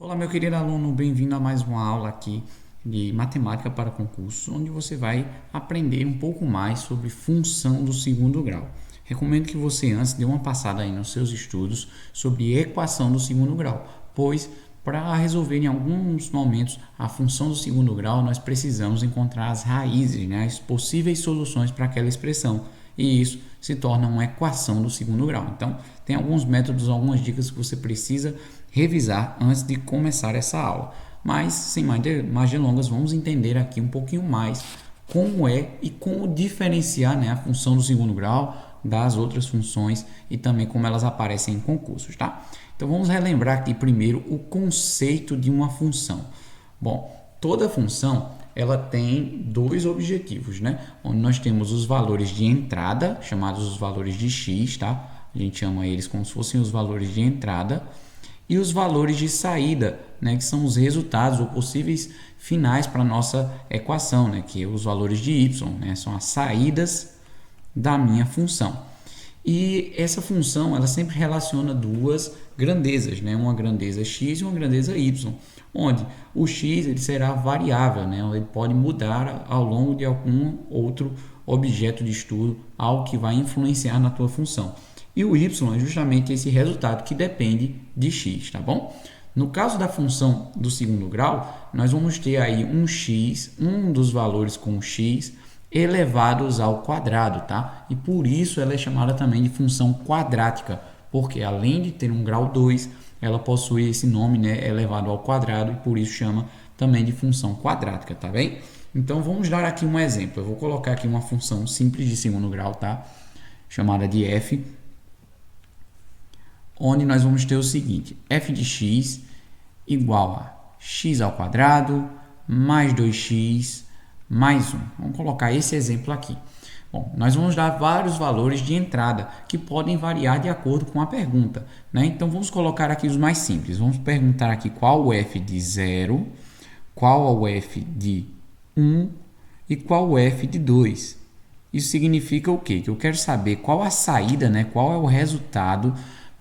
Olá, meu querido aluno, bem-vindo a mais uma aula aqui de matemática para concursos, onde você vai aprender um pouco mais sobre função do segundo grau. Recomendo que você antes dê uma passada aí nos seus estudos sobre equação do segundo grau, pois para resolver em alguns momentos a função do segundo grau, nós precisamos encontrar as raízes, né, as possíveis soluções para aquela expressão, e isso se torna uma equação do segundo grau. Então, tem alguns métodos, algumas dicas que você precisa revisar antes de começar essa aula. Mas, sem mais delongas, vamos entender aqui um pouquinho mais como é e como diferenciar, né, a função do segundo grau das outras funções e também como elas aparecem em concursos, tá? Então, vamos relembrar aqui primeiro o conceito de uma função. Bom, toda função ela tem dois objetivos, né? Onde nós temos os valores de entrada, chamados os valores de x, tá? A gente chama eles como se fossem os valores de entrada, e os valores de saída, né? Que são os resultados ou possíveis finais para a nossa equação, né? Que é os valores de y, né? São as saídas da minha função. E essa função ela sempre relaciona duas grandezas, né? Uma grandeza x e uma grandeza y, onde o x ele será variável, né? Ele pode mudar ao longo de algum outro objeto de estudo, algo que vai influenciar na tua função. E o y é justamente esse resultado que depende de x, tá bom? No caso da função do segundo grau, nós vamos ter aí um x, um dos valores com x, elevados ao quadrado, tá? E por isso ela é chamada também de função quadrática, porque além de ter um grau 2, ela possui esse nome, né, elevado ao quadrado, e por isso chama também de função quadrática, tá bem? Então vamos dar aqui um exemplo. Eu vou colocar aqui uma função simples de segundo grau, tá? Chamada de f, onde nós vamos ter o seguinte: f de x igual a x ao quadrado mais 2x mais 1. Vamos colocar esse exemplo aqui. Bom, nós vamos dar vários valores de entrada que podem variar de acordo com a pergunta, né? Então, vamos colocar aqui os mais simples. Vamos perguntar aqui qual o f de 0, qual o f de 1 e qual o f de 2. Isso significa o quê? Que eu quero saber qual a saída, né? Qual é o resultado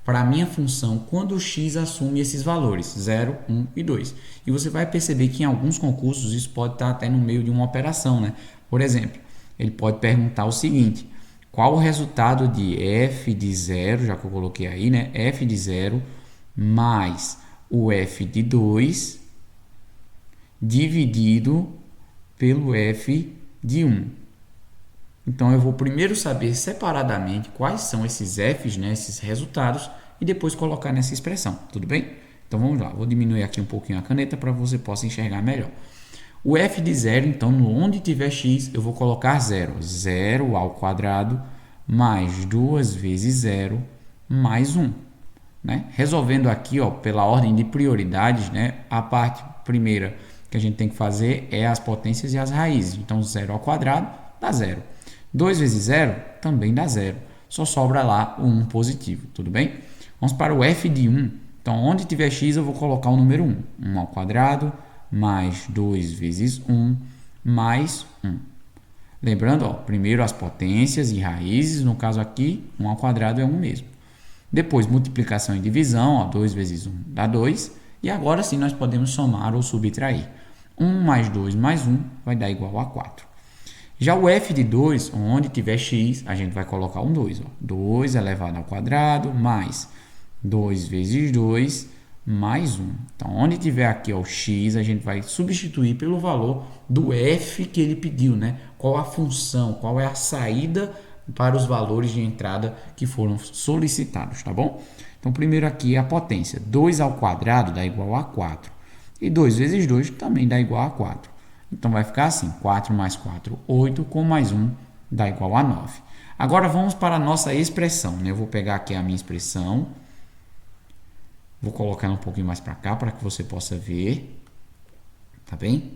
para a minha função quando o x assume esses valores, 0, 1 e 2. E você vai perceber que em alguns concursos isso pode estar até no meio de uma operação, né? Por exemplo, ele pode perguntar o seguinte: qual o resultado de f de 0, já que eu coloquei aí, né? F de 0 mais o f de 2 dividido pelo f de 1. Então, eu vou primeiro saber separadamente quais são esses f's, né, esses resultados, e depois colocar nessa expressão, tudo bem? Então, vamos lá. Vou diminuir aqui um pouquinho a caneta para você possa enxergar melhor. O f de 0, então, onde tiver x, eu vou colocar 0. 0 ao quadrado mais 2 vezes 0 mais 1. Né? Resolvendo aqui, ó, pela ordem de prioridades, né, a parte primeira que a gente tem que fazer é as potências e as raízes. Então, 0 ao quadrado dá 0. 2 vezes 0 também dá 0. Só sobra lá o 1 positivo, tudo bem? Vamos para o f de 1. Então, onde tiver x, eu vou colocar o número 1. 1 ao quadrado mais 2 vezes 1 mais 1. Lembrando, ó, primeiro as potências e raízes. No caso aqui, 1 ao quadrado é 1 mesmo. Depois, multiplicação e divisão. Ó, 2 vezes 1 dá 2. E agora sim, nós podemos somar ou subtrair. 1 mais 2 mais 1 vai dar igual a 4. Já o f de 2, onde tiver x, a gente vai colocar um 2. Ó. 2 elevado ao quadrado mais 2 vezes 2 mais 1. Então, onde tiver aqui ó, o x, a gente vai substituir pelo valor do f que ele pediu, né? Qual a função, qual é a saída para os valores de entrada que foram solicitados, tá bom? Então, primeiro aqui é a potência. 2 ao quadrado dá igual a 4. E 2 vezes 2 também dá igual a 4. Então, vai ficar assim, 4 mais 4, 8, com mais 1 dá igual a 9. Agora, vamos para a nossa expressão, né? Eu vou pegar aqui a minha expressão, vou colocar ela um pouquinho mais para cá, para que você possa ver, tá bem?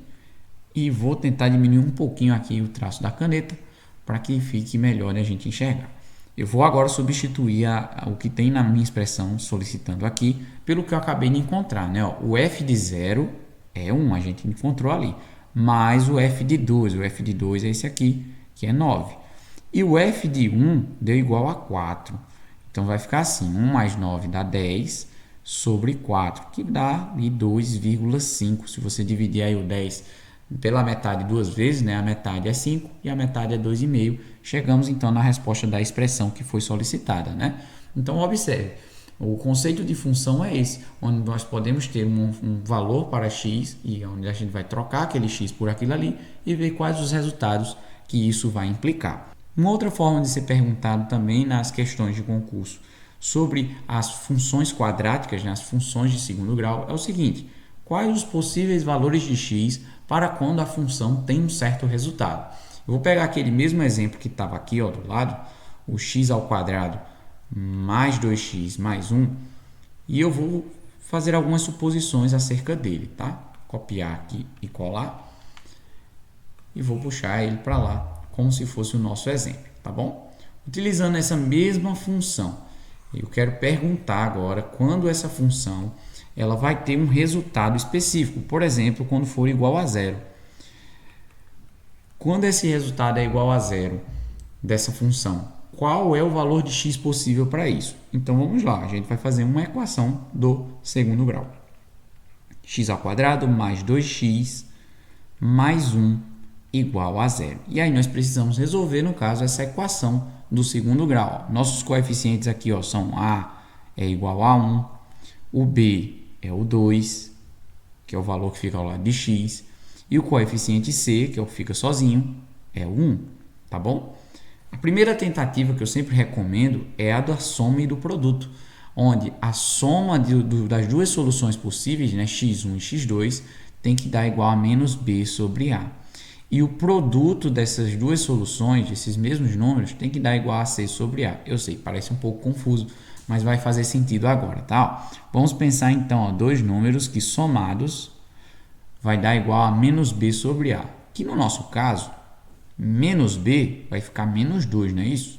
E vou tentar diminuir um pouquinho aqui o traço da caneta, para que fique melhor a gente enxergar. Eu vou agora substituir o que tem na minha expressão, solicitando aqui, pelo que eu acabei de encontrar, né? Ó, o f de 0 é 1, a gente encontrou ali. Mais o f de 2. O f de 2 é esse aqui, que é 9. E o f de 1 deu igual a 4. Então, vai ficar assim, 1 mais 9 dá 10, sobre 4, que dá 2,5. Se você dividir aí o 10 pela metade duas vezes, né? A metade é 5 e a metade é 2,5. Chegamos então na resposta da expressão que foi solicitada, né? Então observe, o conceito de função é esse, onde nós podemos ter um valor para x e onde a gente vai trocar aquele x por aquilo ali e ver quais os resultados que isso vai implicar. Uma outra forma de ser perguntado também nas questões de concurso sobre as funções quadráticas, né, as funções de segundo grau, é o seguinte: quais os possíveis valores de x para quando a função tem um certo resultado? Eu vou pegar aquele mesmo exemplo que estava aqui, ó, do lado, o x ao quadrado mais 2x mais 1, e eu vou fazer algumas suposições acerca dele, tá? Copiar aqui e colar, e vou puxar ele para lá, como se fosse o nosso exemplo, tá bom? Utilizando essa mesma função, eu quero perguntar agora quando essa função ela vai ter um resultado específico, por exemplo, quando for igual a zero. Quando esse resultado é igual a zero dessa função, qual é o valor de x possível para isso? Então vamos lá, a gente vai fazer uma equação do segundo grau. X ao quadrado mais 2x mais 1 igual a zero. E aí nós precisamos resolver, no caso, essa equação do segundo grau. Nossos coeficientes aqui, ó, são a é igual a 1, o b é o 2, que é o valor que fica ao lado de x, e o coeficiente c, que é o que fica sozinho, é o 1, tá bom? A primeira tentativa que eu sempre recomendo é a da soma e do produto, onde a soma das duas soluções possíveis, né, x1 e x2, tem que dar igual a menos b sobre a. E o produto dessas duas soluções, desses mesmos números, tem que dar igual a c sobre a. Eu sei, parece um pouco confuso, mas vai fazer sentido agora, tá? Vamos pensar então, ó, dois números que somados vai dar igual a menos b sobre a. Que no nosso caso, menos b vai ficar menos 2, não é isso?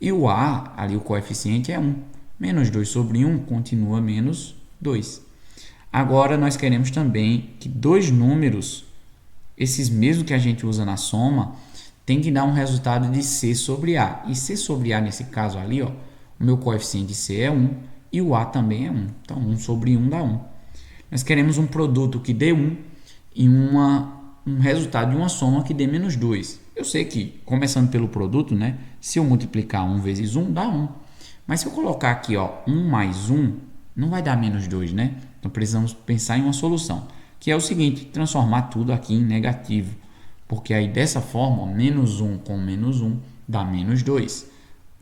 E o a, ali o coeficiente é 1. Menos 2 sobre 1 continua menos 2. Agora, nós queremos também que dois números, esses mesmos que a gente usa na soma, tem que dar um resultado de c sobre a. E c sobre a, nesse caso ali, ó, o meu coeficiente c é 1 e o a também é 1. Então, 1 sobre 1 dá 1. Nós queremos um produto que dê 1 e um resultado de uma soma que dê menos 2. Eu sei que, começando pelo produto, né, se eu multiplicar 1 vezes 1, dá 1. Mas se eu colocar aqui, ó, 1 mais 1, não vai dar menos 2, né? Então, precisamos pensar em uma solução, que é o seguinte: transformar tudo aqui em negativo. Porque aí, dessa forma, ó, menos 1 com menos 1 dá menos 2.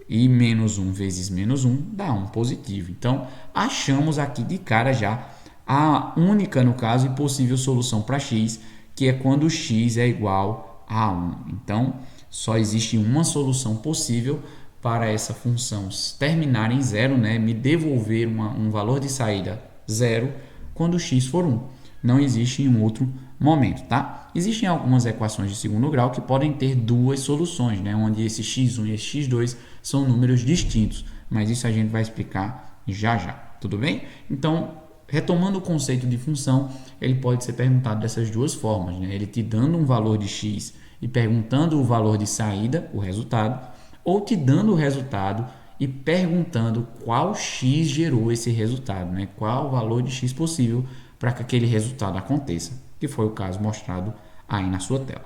E menos 1 vezes menos 1 dá 1 positivo. Então, achamos aqui de cara já a única, no caso, e possível solução para x, que é quando x é igual a 1. Então, só existe uma solução possível para essa função terminar em zero, né? Me devolver um valor de saída zero quando x for 1. Não existe em um outro momento, tá? Existem algumas equações de segundo grau que podem ter duas soluções, né? Onde esse x1 e esse x2 são números distintos, mas isso a gente vai explicar já já, tudo bem? Então, retomando o conceito de função, ele pode ser perguntado dessas duas formas, né? Ele te dando um valor de x e perguntando o valor de saída, o resultado, ou te dando o resultado e perguntando qual x gerou esse resultado, né? Qual o valor de x possível para que aquele resultado aconteça, que foi o caso mostrado aí na sua tela.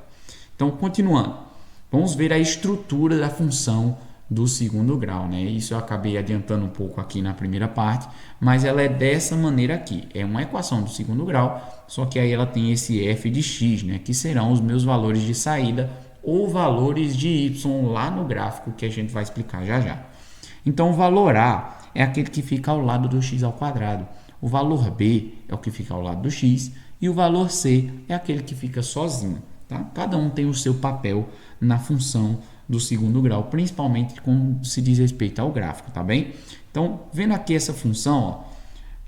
Então, continuando, vamos ver a estrutura da função do segundo grau, né? Isso eu acabei adiantando um pouco aqui na primeira parte, mas ela é dessa maneira aqui. É uma equação do segundo grau, só que aí ela tem esse f de x, né? Que serão os meus valores de saída ou valores de y lá no gráfico que a gente vai explicar já já. Então, o valor a é aquele que fica ao lado do x ao quadrado. O valor b é o que fica ao lado do x e o valor c é aquele que fica sozinho, tá? Cada um tem o seu papel na função do segundo grau, principalmente quando se diz respeito ao gráfico, tá bem? Então, vendo aqui essa função, ó,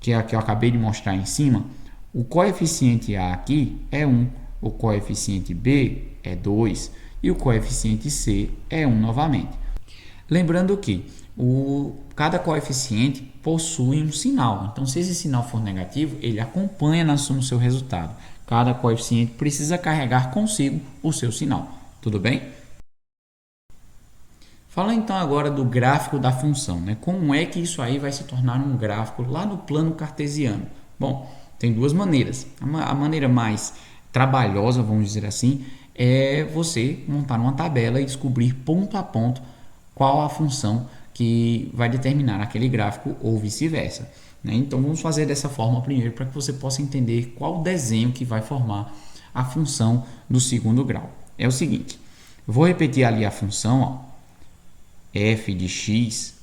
que é a que eu acabei de mostrar em cima, o coeficiente a aqui é 1, o coeficiente b é 2 e o coeficiente c é 1 novamente. Lembrando que cada coeficiente possui um sinal, então se esse sinal for negativo, ele acompanha no seu resultado. Cada coeficiente precisa carregar consigo o seu sinal, tudo bem? Falando então agora do gráfico da função, né? Como é que isso aí vai se tornar um gráfico lá no plano cartesiano? Bom, tem duas maneiras. A maneira mais trabalhosa, vamos dizer assim, é você montar uma tabela e descobrir ponto a ponto qual a função que vai determinar aquele gráfico ou vice-versa, né? Então vamos fazer dessa forma primeiro para que você possa entender qual desenho que vai formar a função do segundo grau. É o seguinte, eu vou repetir ali a função, ó, f de x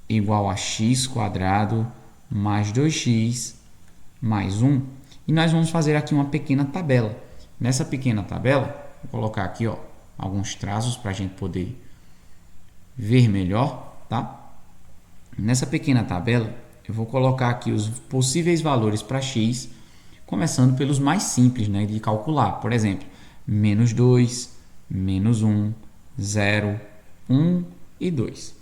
igual a x quadrado mais 2x mais 1. E nós vamos fazer aqui uma pequena tabela. Nessa pequena tabela, vou colocar aqui, ó, alguns traços para a gente poder ver melhor, tá? Nessa pequena tabela, eu vou colocar aqui os possíveis valores para x, começando pelos mais simples, né, de calcular. Por exemplo, menos 2, menos 1, 0, 1 e 2.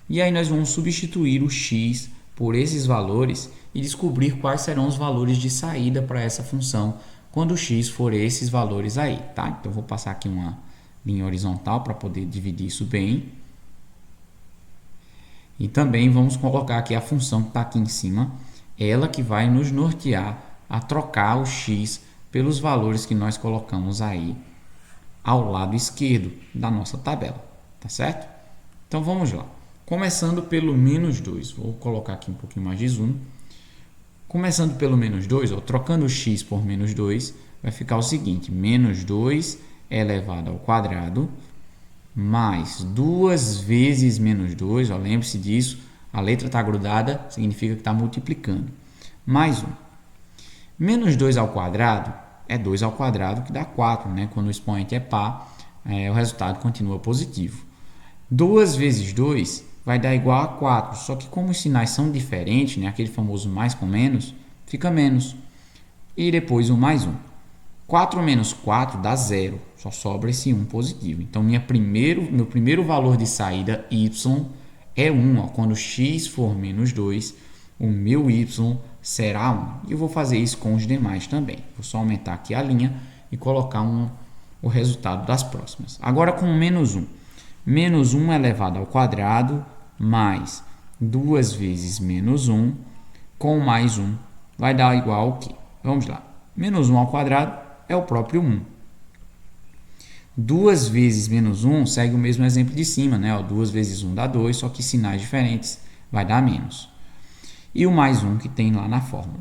E aí nós vamos substituir o x por esses valores e descobrir quais serão os valores de saída para essa função quando x for esses valores aí, tá? Então eu vou passar aqui uma linha horizontal para poder dividir isso bem. E também vamos colocar aqui a função que está aqui em cima, ela que vai nos nortear a trocar o x pelos valores que nós colocamos aí ao lado esquerdo da nossa tabela, tá certo? Então vamos lá. Começando pelo menos 2, vou colocar aqui um pouquinho mais de zoom. Começando pelo menos 2, ó, trocando o x por menos 2, vai ficar o seguinte, menos 2 elevado ao quadrado, mais 2 vezes menos 2, lembre-se disso, a letra está grudada, significa que está multiplicando, mais 1. Menos 2 ao quadrado é 2 ao quadrado, que dá 4, né? Quando o expoente é par, o resultado continua positivo. 2 vezes 2 vai dar igual a 4, só que como os sinais são diferentes, né? Aquele famoso mais com menos, fica menos. E depois o mais 1. 4 menos 4 dá 0, só sobra esse 1 positivo. Então, meu primeiro valor de saída, y, é 1. Ó. Quando x for menos 2, o meu y será 1. E eu vou fazer isso com os demais também. Vou só aumentar aqui a linha e colocar o resultado das próximas. Agora com menos 1. Menos 1 elevado ao quadrado mais 2 vezes menos 1 com mais 1 vai dar igual ao quê? Vamos lá. Menos 1 ao quadrado é o próprio 1. 2 vezes menos 1 segue o mesmo exemplo de cima, né? 2 vezes 1 dá 2, só que sinais diferentes vai dar menos. E o mais 1 que tem lá na fórmula.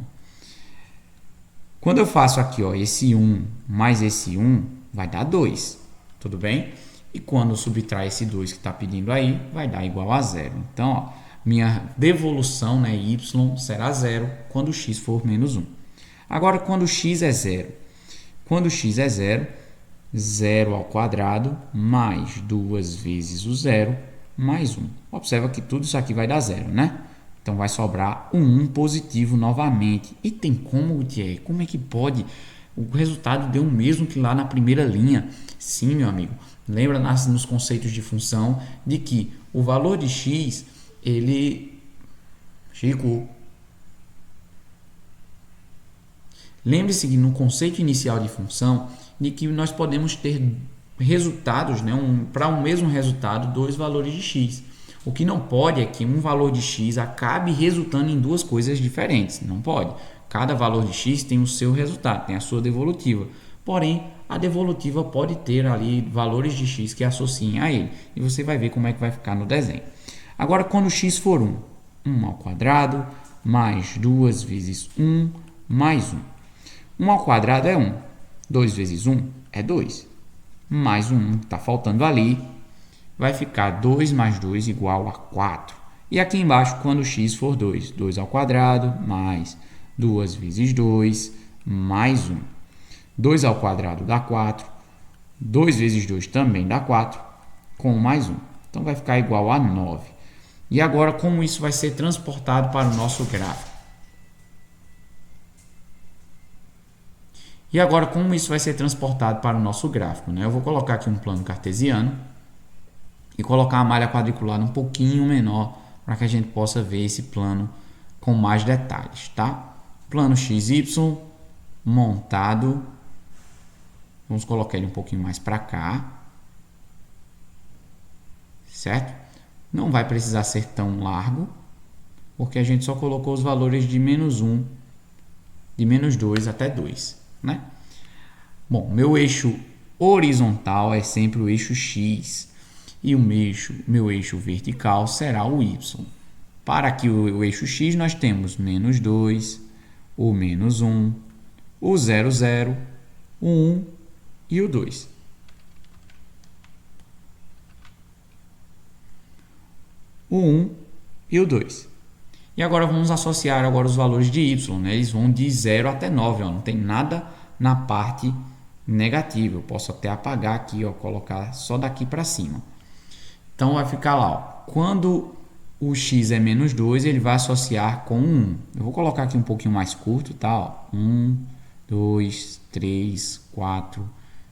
Quando eu faço aqui, ó, esse 1 mais esse 1, vai dar 2, tudo bem? E quando eu subtrair esse 2 que está pedindo aí, vai dar igual a 0. Então, ó, minha devolução, né, y, será 0 quando x for menos 1. Agora, quando x é 0. Quando x é 0, 0 ao quadrado mais 2 vezes o 0 mais 1. Observa que tudo isso aqui vai dar 0, né? Então, vai sobrar um 1 positivo novamente. E tem como, Gutierrez? Como é que pode? O resultado deu o mesmo que lá na primeira linha. Sim, meu amigo. Lembra nos conceitos de função de que o valor de x, lembre-se que no conceito inicial de função, de que nós podemos ter resultados, né, para um mesmo resultado, dois valores de x. O que não pode é que um valor de x acabe resultando em duas coisas diferentes. Não pode. Cada valor de x tem o seu resultado, tem a sua devolutiva. Porém, a devolutiva pode ter ali valores de x que associem a ele. E você vai ver como é que vai ficar no desenho. Agora, quando x for 1, 1 ao quadrado, mais 2 vezes 1, mais 1. 1 ao quadrado é 1. 2 vezes 1 é 2. Mais 1 está faltando ali. Vai ficar 2 mais 2 igual a 4. E aqui embaixo, quando x for 2, 2 ao quadrado, mais 2 vezes 2, mais 1. 2 ao quadrado dá 4. 2 vezes 2 também dá 4, com mais 1. Então, vai ficar igual a 9. E agora, como isso vai ser transportado para o nosso gráfico? E agora, como isso vai ser transportado para o nosso gráfico, né? Eu vou colocar aqui um plano cartesiano e colocar a malha quadricular um pouquinho menor para que a gente possa ver esse plano com mais detalhes, tá? Plano XY montado. Vamos colocar ele um pouquinho mais para cá. certo? Não vai precisar ser tão largo, porque a gente só colocou os valores de -1, de -2 até 2, né? Bom, meu eixo horizontal é sempre o eixo X e meu eixo vertical será o Y. Para aqui o eixo X nós temos -2, o -1, o 0, 0, o 1 e o 2. O 1 e o 2. E agora vamos associar agora os valores de y, né? Eles vão de 0 até 9, ó. Não tem nada na parte negativa. Eu posso até apagar aqui, ó, colocar só daqui para cima. Então vai ficar lá, ó. Quando o x é -2, ele vai associar com 1. Eu vou colocar aqui um pouquinho mais curto, tá? Ó. 1, 2, 3, 4,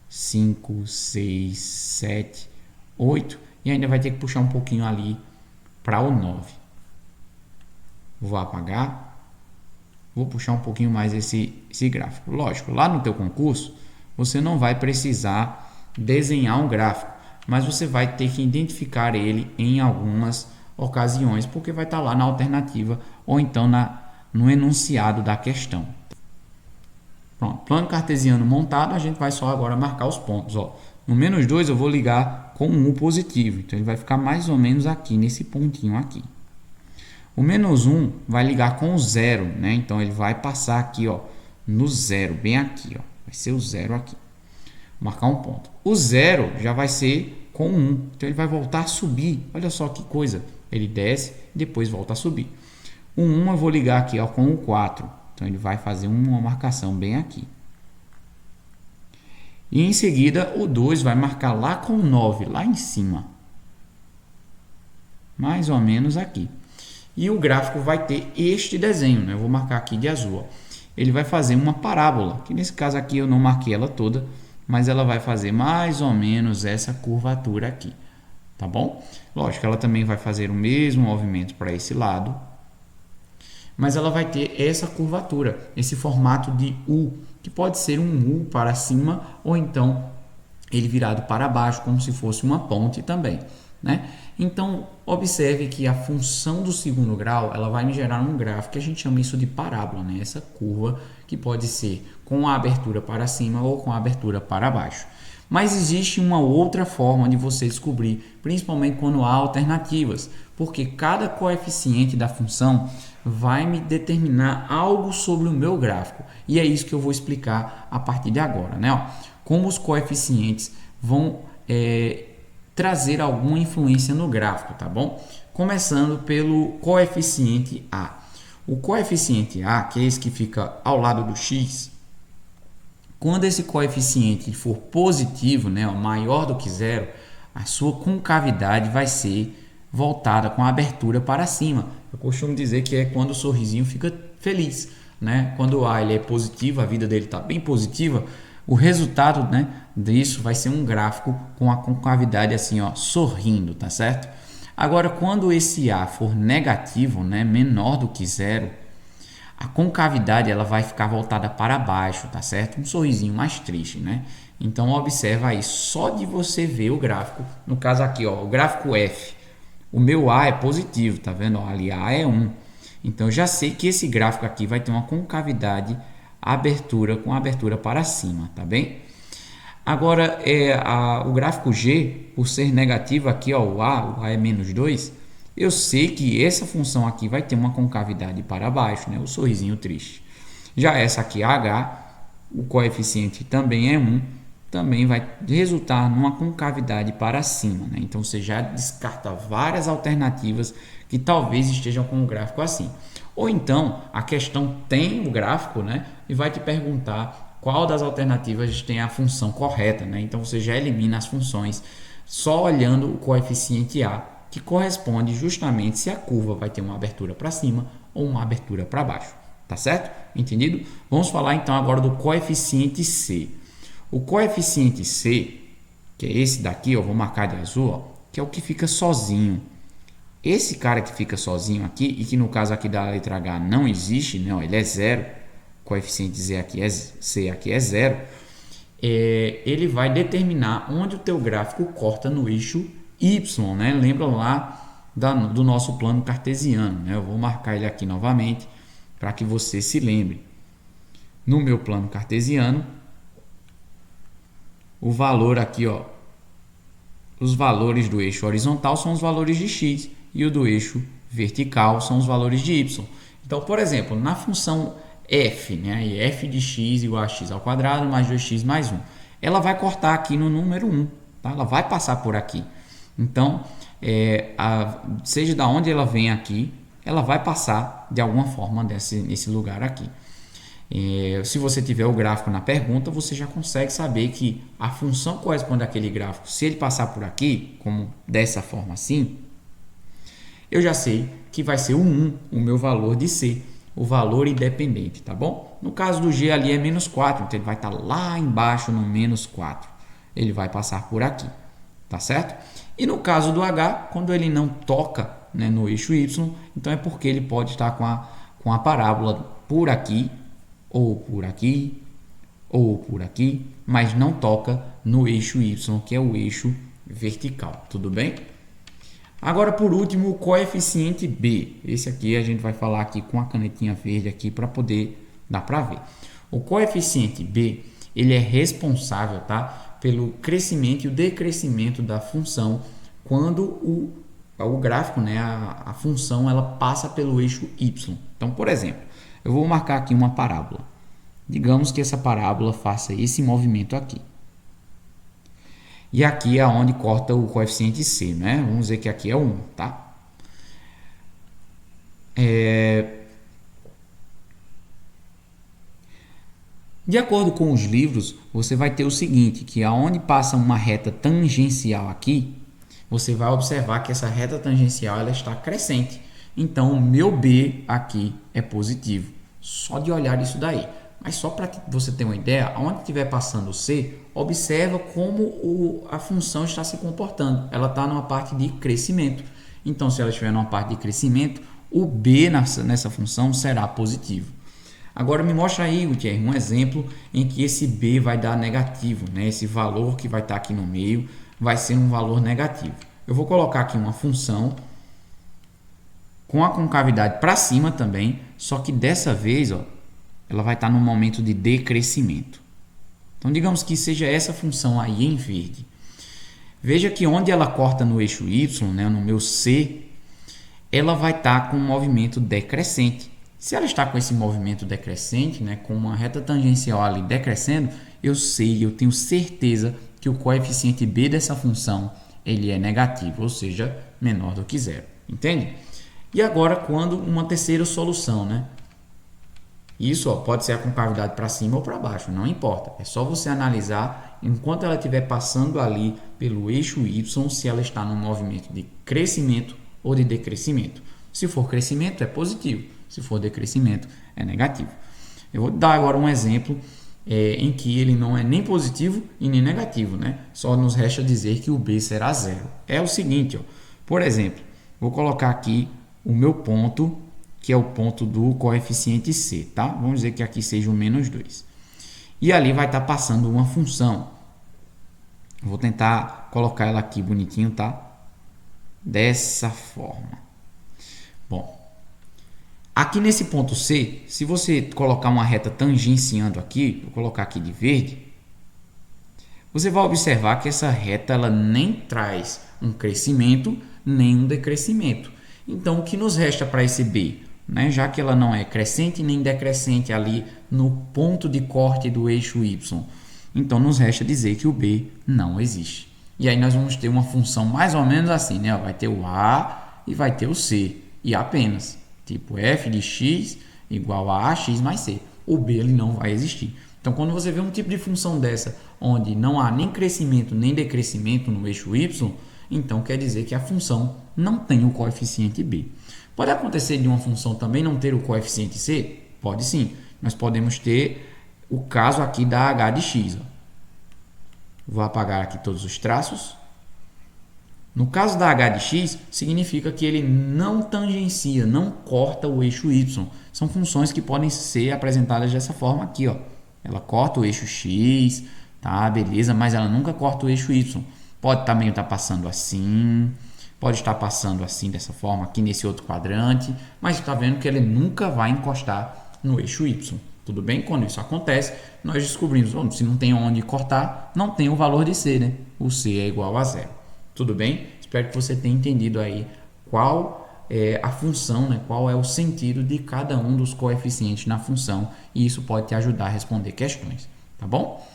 5, 6, 7, 8. E ainda vai ter que puxar um pouquinho ali para o 9. Vou apagar. Vou puxar um pouquinho mais esse gráfico. Lógico, lá no teu concurso, você não vai precisar desenhar um gráfico, mas você vai ter que identificar ele em algumas ocasiões, porque vai estar lá na alternativa ou então no enunciado da questão. Pronto, plano cartesiano montado, a gente vai só agora marcar os pontos. Ó. No -2 eu vou ligar com um positivo, então ele vai ficar mais ou menos aqui, nesse pontinho aqui. O -1 vai ligar com o 0, né? Então ele vai passar aqui, ó, no 0, bem aqui, ó. Vai ser o 0 aqui. Vou marcar um ponto. O 0 já vai ser com 1, então ele vai voltar a subir. Olha só que coisa. Ele desce, depois volta a subir. O 1 eu vou ligar aqui, ó, com o 4. Então ele vai fazer uma marcação bem aqui. E em seguida o 2 vai marcar lá com o 9, lá em cima. Mais ou menos aqui. E o gráfico vai ter este desenho, né? Eu vou marcar aqui de azul. Ó. Ele vai fazer uma parábola, que nesse caso aqui eu não marquei ela toda, mas ela vai fazer mais ou menos essa curvatura aqui, tá bom? Lógico, ela também vai fazer o mesmo movimento para esse lado, mas ela vai ter essa curvatura, esse formato de U, que pode ser um U para cima ou então ele virado para baixo, como se fosse uma ponte também, né? Então, observe que a função do segundo grau, ela vai me gerar um gráfico que a gente chama isso de parábola, né? Essa curva que pode ser com a abertura para cima ou com a abertura para baixo. Mas existe uma outra forma de você descobrir, principalmente quando há alternativas, porque cada coeficiente da função vai me determinar algo sobre o meu gráfico. E é isso que eu vou explicar a partir de agora, né? Ó, como os coeficientes vão trazer alguma influência no gráfico, tá bom? Começando pelo coeficiente A. O coeficiente A, que é esse que fica ao lado do x, quando esse coeficiente for positivo, né, maior do que zero, a sua concavidade vai ser voltada com a abertura para cima. Eu costumo dizer que é quando o sorrisinho fica feliz, né? Quando o A ele é positivo, a vida dele está bem positiva, o resultado, né, disso vai ser um gráfico com a concavidade assim, ó, sorrindo, tá certo? Agora, quando esse A for negativo, né, menor do que zero, a concavidade ela vai ficar voltada para baixo, tá certo? Um sorrisinho mais triste, né? Então, observa aí, só de você ver o gráfico, no caso aqui, ó, o gráfico F, o meu A é positivo, tá vendo? Ó, ali A é 1. Então, eu já sei que esse gráfico aqui vai ter uma concavidade abertura com abertura para cima, tá bem? Agora, o gráfico G, por ser negativo aqui, ó, o A é -2, eu sei que essa função aqui vai ter uma concavidade para baixo, né? O sorrisinho triste. Já essa aqui, H, o coeficiente também é 1, também vai resultar numa concavidade para cima, né? Então, você já descarta várias alternativas que talvez estejam com o gráfico assim. Ou então, a questão tem o gráfico, né? E vai te perguntar qual das alternativas tem a função correta, né? Então, você já elimina as funções só olhando o coeficiente A, que corresponde justamente se a curva vai ter uma abertura para cima ou uma abertura para baixo, tá certo? Entendido? Vamos falar então agora do coeficiente C. O coeficiente C, que é esse daqui, eu vou marcar de azul, ó, que é o que fica sozinho. Esse cara que fica sozinho aqui, e que no caso aqui da letra H não existe, né, ó, ele é zero, o coeficiente C aqui é zero, ele vai determinar onde o teu gráfico corta no eixo y, né? Lembra lá do nosso plano cartesiano, né? Eu vou marcar ele aqui novamente para que você se lembre. No meu plano cartesiano, o valor aqui, ó, os valores do eixo horizontal são os valores de x e o do eixo vertical são os valores de y. Então, por exemplo, na função f, né, f de x igual a x ao quadrado mais 2x mais 1, ela vai cortar aqui no número 1, tá? Ela vai passar por aqui. Então, seja da onde ela vem aqui, ela vai passar de alguma forma nesse lugar aqui. Se você tiver o gráfico na pergunta, você já consegue saber que a função corresponde àquele gráfico. Se ele passar por aqui, como dessa forma assim, eu já sei que vai ser o 1, o meu valor de C, o valor independente, tá bom? No caso do G ali é menos 4, então ele vai estar lá embaixo no menos 4. Ele vai passar por aqui, tá certo? E no caso do H, quando ele não toca, né, no eixo Y, então é porque ele pode estar com a parábola por aqui, ou por aqui, ou por aqui, mas não toca no eixo Y, que é o eixo vertical, tudo bem? Agora, por último, o coeficiente B. Esse aqui a gente vai falar aqui com a canetinha verde aqui para poder dar para ver. O coeficiente B, ele é responsável, tá, pelo crescimento e o decrescimento da função quando o gráfico, né, a função, ela passa pelo eixo Y. Então, por exemplo, eu vou marcar aqui uma parábola. Digamos que essa parábola faça esse movimento aqui. E aqui é onde corta o coeficiente C, né? Vamos dizer que aqui é 1, tá? De acordo com os livros, você vai ter o seguinte, que aonde passa uma reta tangencial aqui, você vai observar que essa reta tangencial ela está crescente. Então, o meu B aqui é positivo. Só de olhar isso daí. Mas só para que você tenha uma ideia, onde estiver passando o C, observa como a função está se comportando. Ela está numa parte de crescimento. Então, se ela estiver numa parte de crescimento, o B nessa função será positivo. Agora, me mostra aí, Gutierrez, um exemplo em que esse B vai dar negativo, né? Esse valor que vai estar aqui no meio vai ser um valor negativo. Eu vou colocar aqui uma função com a concavidade para cima também, só que dessa vez, ó, ela vai estar no momento de decrescimento. Então, digamos que seja essa função aí em verde. Veja que onde ela corta no eixo Y, né, no meu C, ela vai estar com um movimento decrescente. Se ela está com esse movimento decrescente, né, com uma reta tangencial ali decrescendo, eu tenho certeza que o coeficiente B dessa função ele é negativo, ou seja, menor do que zero. Entende? E agora, quando uma terceira solução, né? Isso, ó, pode ser a concavidade para cima ou para baixo, não importa. É só você analisar enquanto ela estiver passando ali pelo eixo Y, se ela está num movimento de crescimento ou de decrescimento. Se for crescimento, é positivo. Se for decrescimento, é negativo. Eu vou dar agora um exemplo em que ele não é nem positivo e nem negativo, né? Só nos resta dizer que o B será zero. É o seguinte, ó, por exemplo, vou colocar aqui o meu ponto, que é o ponto do coeficiente C, tá? Vamos dizer que aqui seja o menos 2. E ali vai estar passando uma função. Vou tentar colocar ela aqui bonitinho, tá? Dessa forma. Bom, aqui nesse ponto C, se você colocar uma reta tangenciando aqui, vou colocar aqui de verde, você vai observar que essa reta ela nem traz um crescimento, nem um decrescimento. Então, o que nos resta para esse B? Né? Já que ela não é crescente nem decrescente ali no ponto de corte do eixo Y, então nos resta dizer que o B não existe. E aí nós vamos ter uma função mais ou menos assim, né? Vai ter o A e vai ter o C, e apenas, tipo f de x igual a ax mais c. O B ele não vai existir. Então, quando você vê um tipo de função dessa, onde não há nem crescimento nem decrescimento no eixo Y, então quer dizer que a função não tem o coeficiente B. Pode acontecer de uma função também não ter o coeficiente C? Pode sim. Nós podemos ter o caso aqui da h de x. Ó. Vou apagar aqui todos os traços. No caso da h de x, significa que ele não tangencia, não corta o eixo y. São funções que podem ser apresentadas dessa forma aqui. Ó. Ela corta o eixo x, tá? Beleza, mas ela nunca corta o eixo y. Pode também estar passando assim, pode estar passando assim, dessa forma, aqui nesse outro quadrante, mas está vendo que ele nunca vai encostar no eixo Y. Tudo bem? Quando isso acontece, nós descobrimos, oh, se não tem onde cortar, não tem o valor de C, né? O C é igual a zero. Tudo bem? Espero que você tenha entendido aí qual é a função, né? Qual é o sentido de cada um dos coeficientes na função, e isso pode te ajudar a responder questões, tá bom?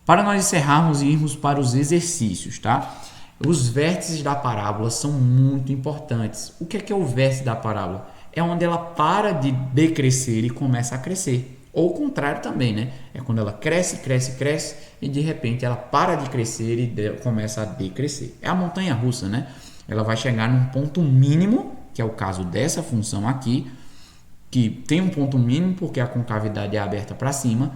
Para nós encerrarmos e irmos para os exercícios, tá? Os vértices da parábola são muito importantes. O que é o vértice da parábola? É onde ela para de decrescer e começa a crescer. Ou o contrário também, né? É quando ela cresce, cresce, cresce e de repente ela para de crescer e começa a decrescer. É a montanha-russa, né? Ela vai chegar num ponto mínimo, que é o caso dessa função aqui, que tem um ponto mínimo porque a concavidade é aberta para cima.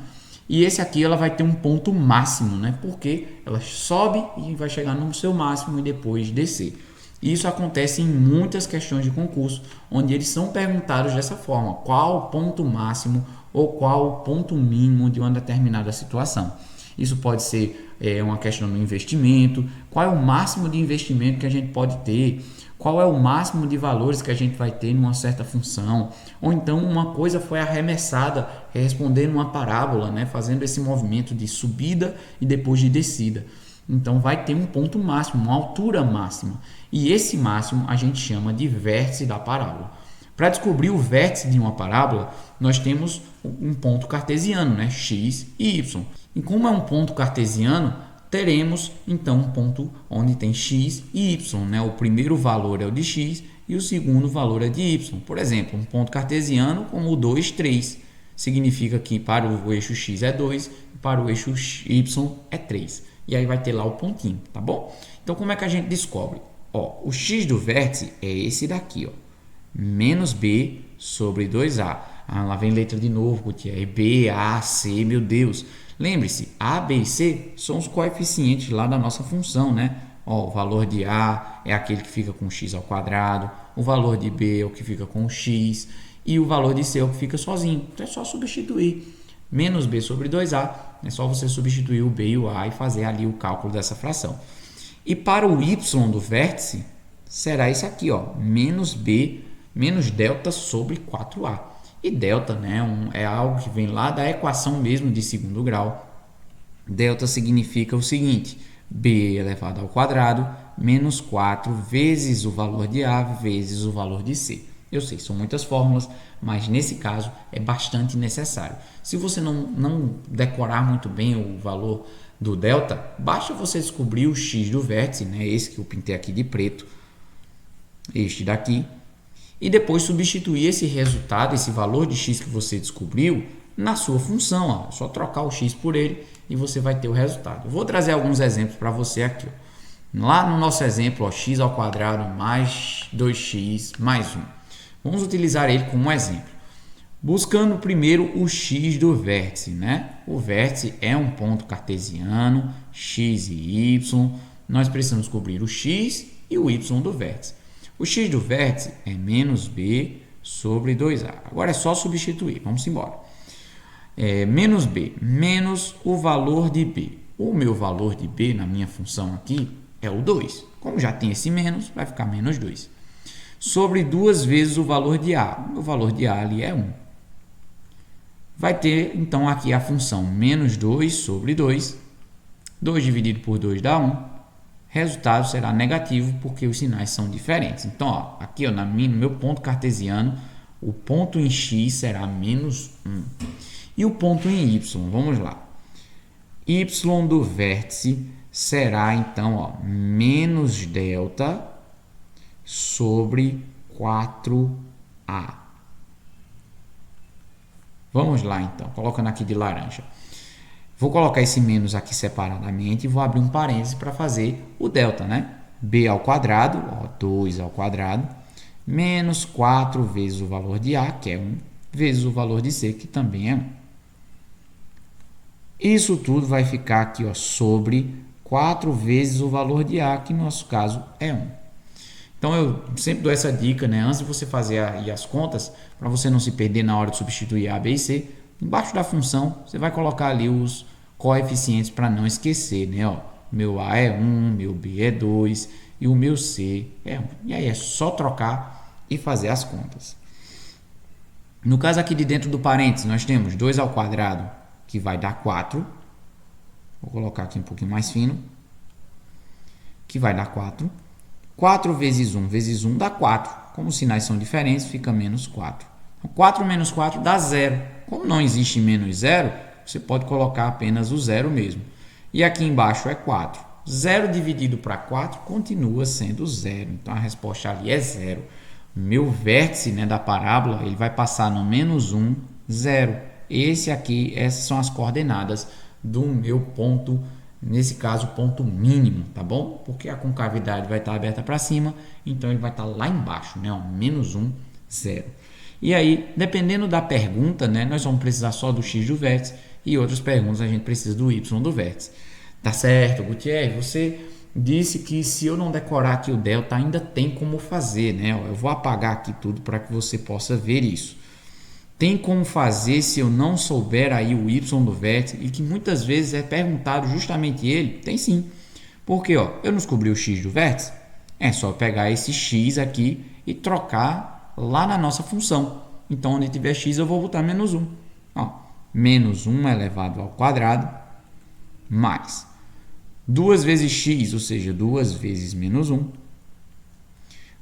E esse aqui ela vai ter um ponto máximo, né? Porque ela sobe e vai chegar no seu máximo e depois descer. Isso acontece em muitas questões de concurso, onde eles são perguntados dessa forma: qual o ponto máximo ou qual o ponto mínimo de uma determinada situação. Isso pode ser uma questão do investimento, qual é o máximo de investimento que a gente pode ter, qual é o máximo de valores que a gente vai ter numa certa função, ou então uma coisa foi arremessada, respondendo uma parábola, né, fazendo esse movimento de subida e depois de descida. Então vai ter um ponto máximo, uma altura máxima, e esse máximo a gente chama de vértice da parábola. Para descobrir o vértice de uma parábola, nós temos um ponto cartesiano, né, x e y. E como é um ponto cartesiano, teremos então um ponto onde tem x e y, né? O primeiro valor é o de x e o segundo valor é de y. Por exemplo, um ponto cartesiano como o 2, 3, significa que para o eixo x é 2 e para o eixo y é 3. E aí vai ter lá o pontinho, tá bom? Então como é que a gente descobre? Ó, o x do vértice é esse daqui, ó, menos b sobre 2a. Ah, lá vem letra de novo, Gutiérrez. B, A, C, meu Deus. Lembre-se, A, B e C são os coeficientes lá da nossa função, né? Ó, o valor de A é aquele que fica com x ao quadrado, o valor de B é o que fica com o x e o valor de C é o que fica sozinho. Então é só substituir. Menos B sobre 2A, é só você substituir o B e o A e fazer ali o cálculo dessa fração. E para o y do vértice, será isso aqui, ó, menos B menos delta sobre 4A. E delta, né, é algo que vem lá da equação mesmo de segundo grau. Delta significa o seguinte: b elevado ao quadrado menos 4 vezes o valor de A vezes o valor de C. Eu sei, são muitas fórmulas, mas nesse caso é bastante necessário. Se você não decorar muito bem o valor do delta, basta você descobrir o x do vértice, né, esse que eu pintei aqui de preto, este daqui, e depois substituir esse resultado, esse valor de x que você descobriu, na sua função. Ó. É só trocar o x por ele e você vai ter o resultado. Eu vou trazer alguns exemplos para você aqui. Ó. Lá no nosso exemplo, ó, x ao quadrado mais 2x mais 1. Vamos utilizar ele como exemplo. Buscando primeiro o x do vértice. Né? O vértice é um ponto cartesiano, x e y. Nós precisamos descobrir o x e o y do vértice. O x do vértice é menos b sobre 2a. Agora é só substituir. Vamos embora. Menos b, menos o valor de b. O meu valor de b na minha função aqui é o 2. Como já tem esse menos, vai ficar menos 2. Sobre 2 vezes o valor de a. O valor de a ali é 1. Vai ter, então, aqui a função menos 2 sobre 2. 2 dividido por 2 dá 1. Resultado será negativo porque os sinais são diferentes. Então, ó, aqui ó, no meu ponto cartesiano, o ponto em x será menos 1. E o ponto em y, vamos lá. Y do vértice será, então, ó, menos delta sobre 4a. Vamos lá, então, colocando aqui de laranja. Vou colocar esse menos aqui separadamente e vou abrir um parêntese para fazer o delta, né? B ao quadrado, ó, 2 ao quadrado, menos 4 vezes o valor de A, que é 1, vezes o valor de C, que também é 1. Isso tudo vai ficar aqui, ó, sobre 4 vezes o valor de A, que no nosso caso é 1. Então, eu sempre dou essa dica, né? Antes de você fazer aí as contas, para você não se perder na hora de substituir A, B e C, embaixo da função, você vai colocar ali os coeficientes para não esquecer, né? Ó, meu A é 1, meu B é 2 e o meu C é 1. E aí é só trocar e fazer as contas. No caso aqui de dentro do parênteses, nós temos 2 ao quadrado, que vai dar 4. Vou colocar aqui um pouquinho mais fino. Que vai dar 4. 4 vezes 1 dá 4. Como os sinais são diferentes, fica menos 4. 4 menos 4 dá 0. Como não existe menos 0, você pode colocar apenas o 0 mesmo. E aqui embaixo é 4. 0 dividido para 4 continua sendo 0. Então a resposta ali é 0. Meu vértice, né, da parábola, ele vai passar no menos 1, 0. Essas são as coordenadas do meu ponto, nesse caso, ponto mínimo, tá bom? Porque a concavidade vai estar aberta para cima, então ele vai estar lá embaixo, né, ó, menos 1, 0. E aí, dependendo da pergunta, né, nós vamos precisar só do x do vértice e outras perguntas a gente precisa do y do vértice. Tá certo, Gutierrez? Você disse que se eu não decorar aqui o delta, ainda tem como fazer, né? Eu vou apagar aqui tudo para que você possa ver isso. Tem como fazer se eu não souber aí o y do vértice e que muitas vezes é perguntado justamente ele? Tem sim. Porque ó, eu não descobri o x do vértice? É só pegar esse x aqui e trocar lá na nossa função. Então, onde tiver x, eu vou botar menos 1. Ó, menos 1 elevado ao quadrado mais 2 vezes x, ou seja, 2 vezes menos 1,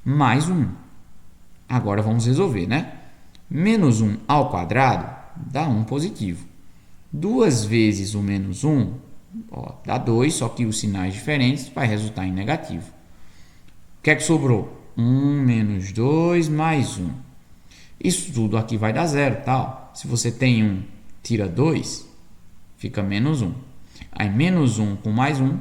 mais 1. Agora vamos resolver, né? Menos 1 ao quadrado dá 1 positivo. 2 vezes o menos 1 ó, dá 2, só que os sinais diferentes vai resultar em negativo. O que é que sobrou? 1 menos 2 mais 1. Isso tudo aqui vai dar 0, tá? Se você tem 1, tira 2, fica menos 1. Aí menos 1 com mais 1,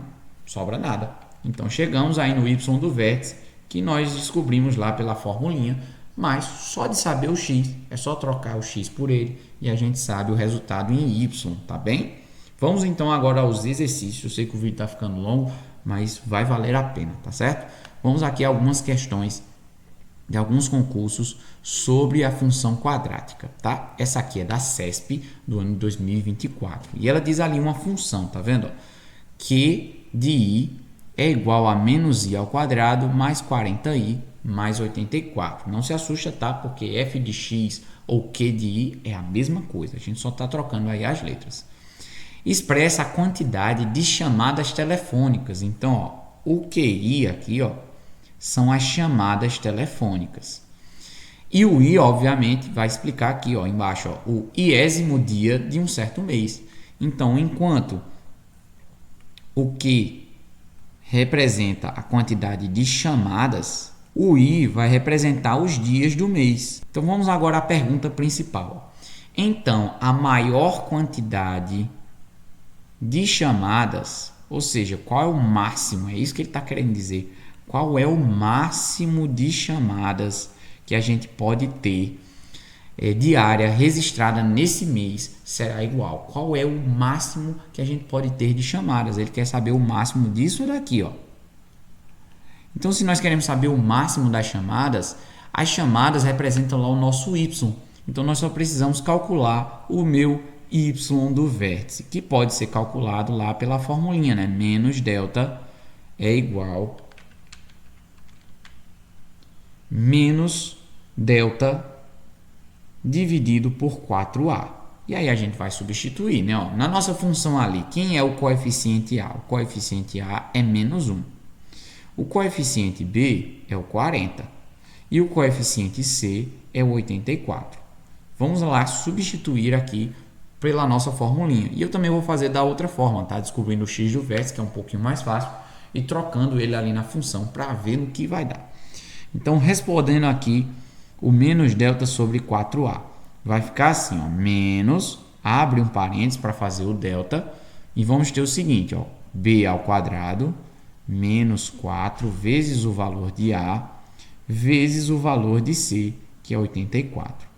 sobra nada. Então chegamos aí no y do vértice, que nós descobrimos lá pela formulinha, mas só de saber o x, é só trocar o x por ele e a gente sabe o resultado em y, tá bem? Vamos então agora aos exercícios. Eu sei que o vídeo está ficando longo, mas vai valer a pena, tá certo? Vamos aqui a algumas questões de alguns concursos sobre a função quadrática, tá? Essa aqui é da CESP do ano de 2024. E ela diz ali uma função, tá vendo? Q de i é igual a menos i ao quadrado mais 40i mais 84. Não se assusta, tá? Porque f de x ou q de i é a mesma coisa. A gente só está trocando aí as letras. Expressa a quantidade de chamadas telefônicas. Então, ó, o QI aqui, ó, são as chamadas telefônicas. E o I, obviamente, vai explicar aqui, ó, embaixo, ó, o iésimo dia de um certo mês. Então, enquanto o Q representa a quantidade de chamadas, o I vai representar os dias do mês. Então, vamos agora à pergunta principal. Então, a maior quantidade de chamadas, ou seja, qual é o máximo? É isso que ele está querendo dizer. Qual é o máximo de chamadas que a gente pode ter diária registrada nesse mês será igual? Qual é o máximo que a gente pode ter de chamadas? Ele quer saber o máximo disso daqui, ó. Então, se nós queremos saber o máximo das chamadas, as chamadas representam lá o nosso y. Então, nós só precisamos calcular o meu y do vértice, que pode ser calculado lá pela formulinha, né? Menos delta é igual menos delta dividido por 4a. E aí a gente vai substituir, né? Ó, na nossa função ali, quem é o coeficiente A? O coeficiente A é menos 1. O coeficiente B é o 40. E o coeficiente C é o 84. Vamos lá substituir aqui pela nossa formulinha. E eu também vou fazer da outra forma, tá? Descobrindo o x do vértice, que é um pouquinho mais fácil, e trocando ele ali na função para ver no que vai dar. Então, respondendo aqui, o menos delta sobre 4a. Vai ficar assim, ó, menos, abre um parênteses para fazer o delta, e vamos ter o seguinte, ó, b ao quadrado, menos 4 vezes o valor de a, vezes o valor de c, que é 84.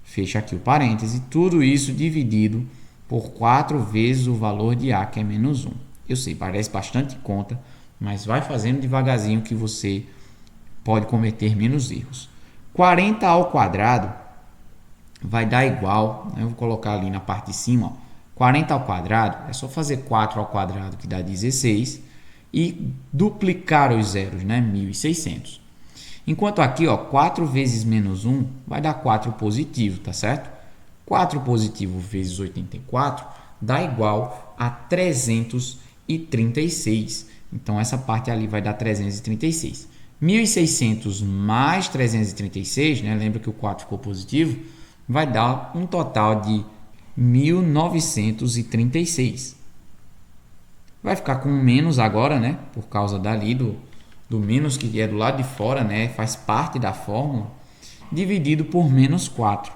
Fecha aqui o parêntese, tudo isso dividido por 4 vezes o valor de a, que é menos 1. Eu sei, parece bastante conta, mas vai fazendo devagarzinho que você pode cometer menos erros. 40 ao quadrado vai dar igual, né? Eu vou colocar ali na parte de cima, ó, 40 ao quadrado é só fazer 4 ao quadrado, que dá 16, e duplicar os zeros, né? 1.600. Enquanto aqui, ó, 4 vezes menos 1 vai dar 4 positivo, tá certo? 4 positivo vezes 84 dá igual a 336. Então, essa parte ali vai dar 336. 1.600 mais 336, né? Lembra que o 4 ficou positivo? Vai dar um total de 1.936. Vai ficar com menos agora, né? Por causa dali do menos que é do lado de fora, né? Faz parte da fórmula. Dividido por menos 4.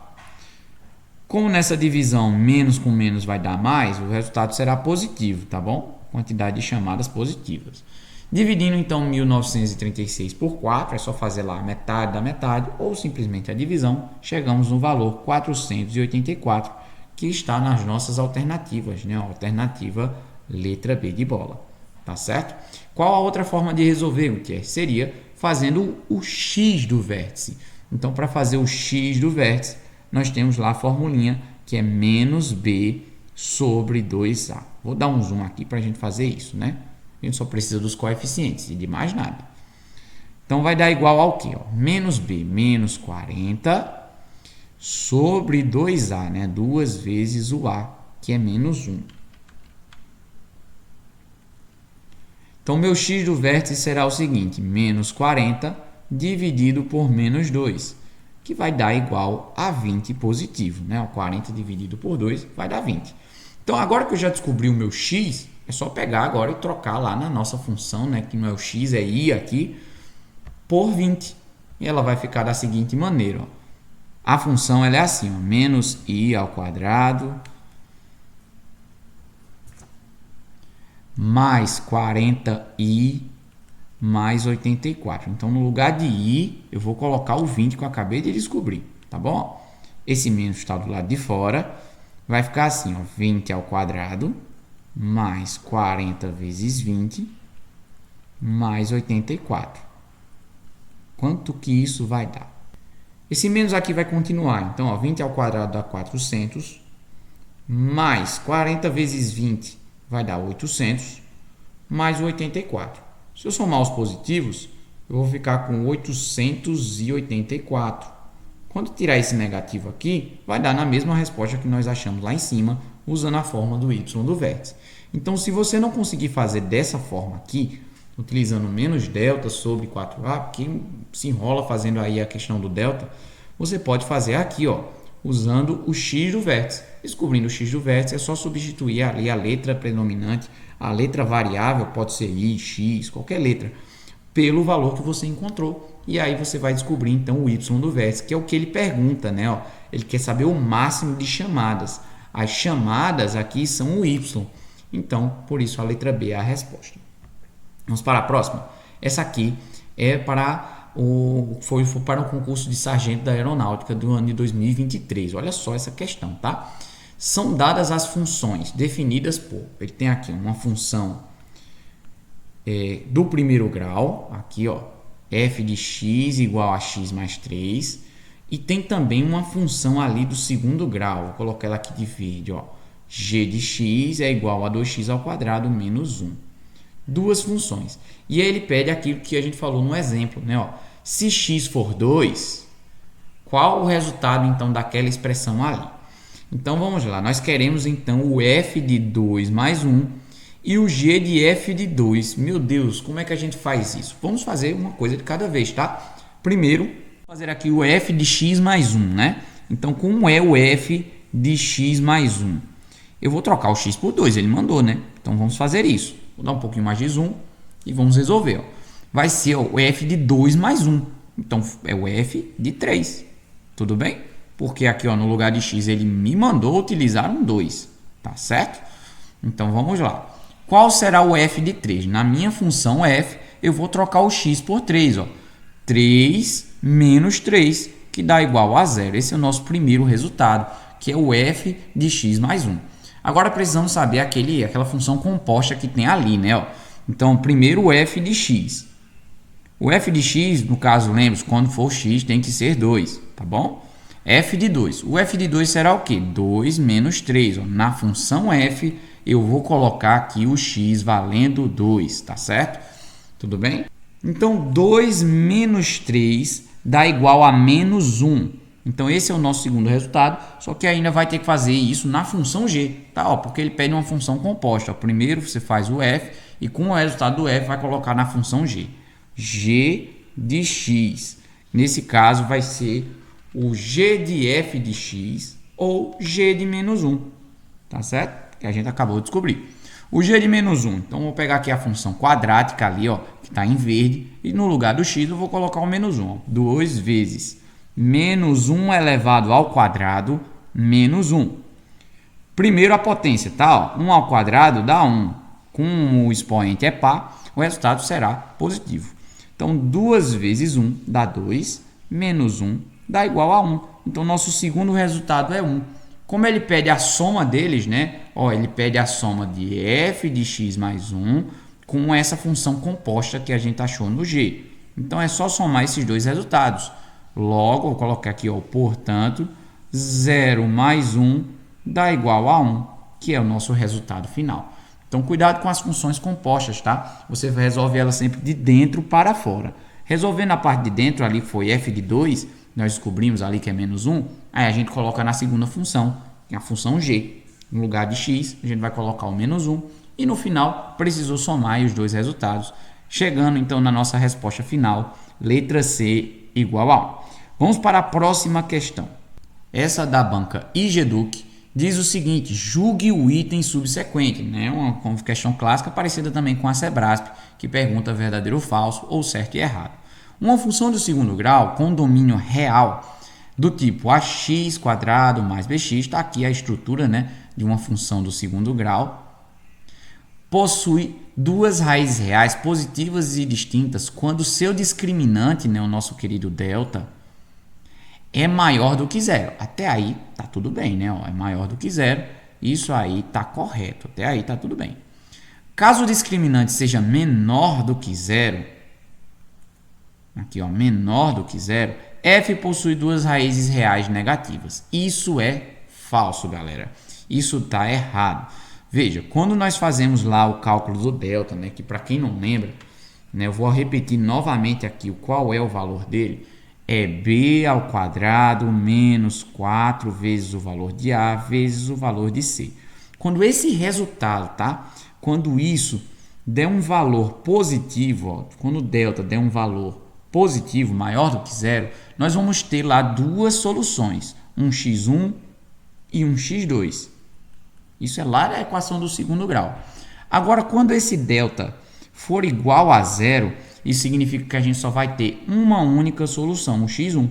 Como nessa divisão menos com menos vai dar mais, o resultado será positivo, tá bom? Quantidade de chamadas positivas. Dividindo então 1936 por 4, é só fazer lá metade da metade ou simplesmente a divisão, chegamos no valor 484, que está nas nossas alternativas, né? A alternativa letra B de bola, tá certo? Qual a outra forma de resolver, Gutierrez? Seria fazendo o x do vértice. Então, para fazer o x do vértice, nós temos lá a formulinha que é menos b sobre 2a. Vou dar um zoom aqui para a gente fazer isso, né? A gente só precisa dos coeficientes e de mais nada. Então, vai dar igual ao quê? Ó? Menos b, menos 40 sobre 2a, né? 2 vezes o a, que é menos 1. Então, meu x do vértice será o seguinte, menos 40 dividido por menos 2, que vai dar igual a 20 positivo, né? O 40 dividido por 2 vai dar 20. Então, agora que eu já descobri o meu x, é só pegar agora e trocar lá na nossa função, né? Que não é o x, é i aqui, por 20. E ela vai ficar da seguinte maneira, ó. A função ela é assim, ó, menos i ao quadrado mais 40i mais 84. Então, no lugar de i, eu vou colocar o 20 que eu acabei de descobrir, tá bom? Esse menos está do lado de fora. Vai ficar assim, ó, 20 ao quadrado mais 40 vezes 20 mais 84. Quanto que isso vai dar? Esse menos aqui vai continuar. Então, ó, 20 ao quadrado dá 400 mais 40 vezes 20 vai dar 800, mais 84. Se eu somar os positivos, eu vou ficar com 884. Quando tirar esse negativo aqui, vai dar na mesma resposta que nós achamos lá em cima, usando a forma do y do vértice. Então, se você não conseguir fazer dessa forma aqui, utilizando menos delta sobre 4a, porque se enrola fazendo aí a questão do delta, você pode fazer aqui, ó, usando o x do vértice. Descobrindo o x do vértice, é só substituir ali a letra predominante, a letra variável, pode ser i, x, qualquer letra, pelo valor que você encontrou. E aí você vai descobrir, então, o y do vértice, que é o que ele pergunta, né? Ó, ele quer saber o máximo de chamadas. As chamadas aqui são o y. Então, por isso, a letra B é a resposta. Vamos para a próxima. Essa aqui é foi para o concurso de sargento da aeronáutica do ano de 2023. Olha só essa questão, tá? São dadas as funções definidas por... Ele tem aqui uma função do primeiro grau, aqui, ó, f de x igual a x mais 3. E tem também uma função ali do segundo grau. Vou colocar ela aqui de verde, ó. G de x é igual a 2x ao quadrado menos 1. Duas funções. E aí ele pede aquilo que a gente falou no exemplo, né? Ó, se x for 2, qual o resultado, então, daquela expressão ali? Então, vamos lá. Nós queremos, então, o f de 2 mais 1 e o g de f de 2. Meu Deus, como é que a gente faz isso? Vamos fazer uma coisa de cada vez, tá? Primeiro, fazer aqui o f de x mais 1, né? Então, como é o f de x mais 1? Eu vou trocar o x por 2, ele mandou, né? Então, vamos fazer isso. Vou dar um pouquinho mais de zoom e vamos resolver. Ó. Vai ser o f de 2 mais 1. Então, é o f de 3. Tudo bem? Porque aqui, ó, no lugar de x, ele me mandou utilizar um 2. Tá certo? Então, vamos lá. Qual será o f de 3? Na minha função f, eu vou trocar o x por 3. Ó. 3 menos 3, que dá igual a 0. Esse é o nosso primeiro resultado, que é o f de x mais 1. Agora, precisamos saber aquela função composta que tem ali, né? Ó. Então, primeiro o f de x. O f de x, no caso, lembre-se, quando for x tem que ser 2, tá bom? f de 2. O f de 2 será o quê? 2 menos 3. Ó. Na função f, eu vou colocar aqui o x valendo 2, tá certo? Tudo bem? Então, 2 menos 3 dá igual a menos 1. Então, esse é o nosso segundo resultado, só que ainda vai ter que fazer isso na função g, tá? Ó, porque ele pede uma função composta. Ó, primeiro você faz o f e com o resultado do f vai colocar na função g. G de x. Nesse caso, vai ser o g de f de x ou g de menos 1, tá certo? Que a gente acabou de descobrir. O g de menos 1, então vou pegar aqui a função quadrática ali, ó, que está em verde, e no lugar do x eu vou colocar o menos 1. Ó, 2 vezes menos 1 elevado ao quadrado menos 1. Primeiro a potência, tá? Ó, 1 ao quadrado dá 1. Com o expoente é par, o resultado será positivo. Então, 2 vezes 1 dá 2, menos 1 dá igual a 1. Então, nosso segundo resultado é 1. Como ele pede a soma deles, né? Ó, ele pede a soma de f de x mais 1 com essa função composta que a gente achou no g. Então, é só somar esses dois resultados. Logo, vou colocar aqui, ó, portanto, 0 mais 1 dá igual a 1, que é o nosso resultado final. Então, cuidado com as funções compostas, tá? Você resolve elas sempre de dentro para fora. Resolvendo a parte de dentro, ali foi f de 2, nós descobrimos ali que é menos 1, aí a gente coloca na segunda função, que é a função g. No lugar de x, a gente vai colocar o menos 1, e no final, precisou somar os dois resultados, chegando então na nossa resposta final, letra C igual a 1. Vamos para a próxima questão. Essa da banca IGEDUC diz o seguinte: julgue o item subsequente, né? Uma questão clássica parecida também com a Sebrasp, que pergunta verdadeiro ou falso ou certo e errado. Uma função do segundo grau com domínio real do tipo ax quadrado mais bx, está aqui a estrutura, né, de uma função do segundo grau, possui duas raízes reais positivas e distintas quando seu discriminante, né, o nosso querido delta, é maior do que zero. Até aí tá tudo bem, né? Ó, é maior do que zero. Isso aí tá correto. Até aí tá tudo bem. Caso o discriminante seja menor do que zero, aqui ó, menor do que zero, f possui duas raízes reais negativas. Isso é falso, galera. Isso tá errado. Veja, quando nós fazemos lá o cálculo do delta, né, que para quem não lembra, né, eu vou repetir novamente aqui qual é o valor dele. É b ao quadrado menos 4 vezes o valor de a vezes o valor de c. Quando esse resultado, tá? Quando isso der um valor positivo, ó, quando o delta der um valor positivo maior do que zero, nós vamos ter lá duas soluções, um x1 e um x2. Isso é lá da equação do segundo grau. Agora, quando esse delta for igual a zero, isso significa que a gente só vai ter uma única solução, o x1.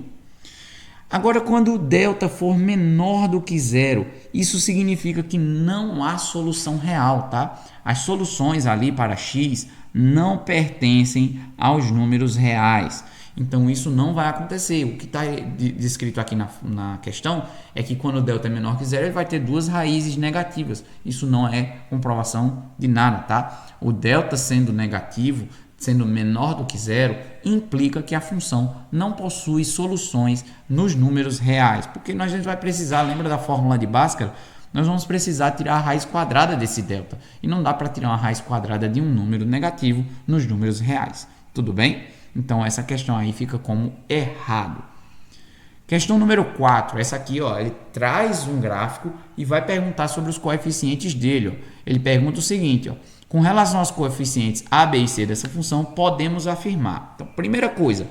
Agora, quando o delta for menor do que zero, isso significa que não há solução real, tá? As soluções ali para x não pertencem aos números reais. Então, isso não vai acontecer. O que está descrito aqui na questão é que quando o delta é menor que zero, ele vai ter duas raízes negativas. Isso não é comprovação de nada, tá? O delta sendo negativo, sendo menor do que zero, implica que a função não possui soluções nos números reais. Porque a gente vai precisar, lembra da fórmula de Bhaskara? Nós vamos precisar tirar a raiz quadrada desse delta. E não dá para tirar uma raiz quadrada de um número negativo nos números reais. Tudo bem? Então, essa questão aí fica como errado. Questão número 4. Essa aqui, ó, ele traz um gráfico e vai perguntar sobre os coeficientes dele. Ó. Ele pergunta o seguinte, ó, com relação aos coeficientes a, b e c dessa função, podemos afirmar. Então, primeira coisa,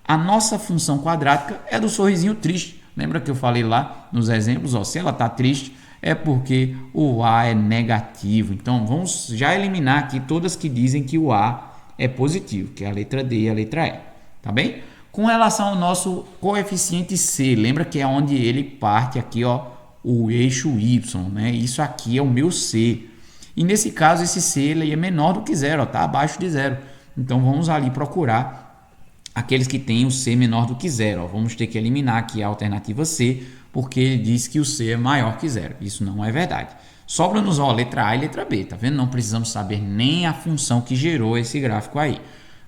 a nossa função quadrática é do sorrisinho triste. Lembra que eu falei lá nos exemplos? Ó, se ela está triste, é porque o a é negativo. Então, vamos já eliminar aqui todas que dizem que o a é positivo, que é a letra D e a letra E. Tá bem? Com relação ao nosso coeficiente c, lembra que é onde ele parte aqui, ó, o eixo y, né? Isso aqui é o meu c. E nesse caso, esse c ele é menor do que zero, está abaixo de zero. Então, vamos ali procurar aqueles que têm o c menor do que zero. Ó. Vamos ter que eliminar aqui a alternativa c, porque ele diz que o c é maior que zero. Isso não é verdade. Sobra-nos a letra A e letra B, tá vendo? Não precisamos saber nem a função que gerou esse gráfico aí.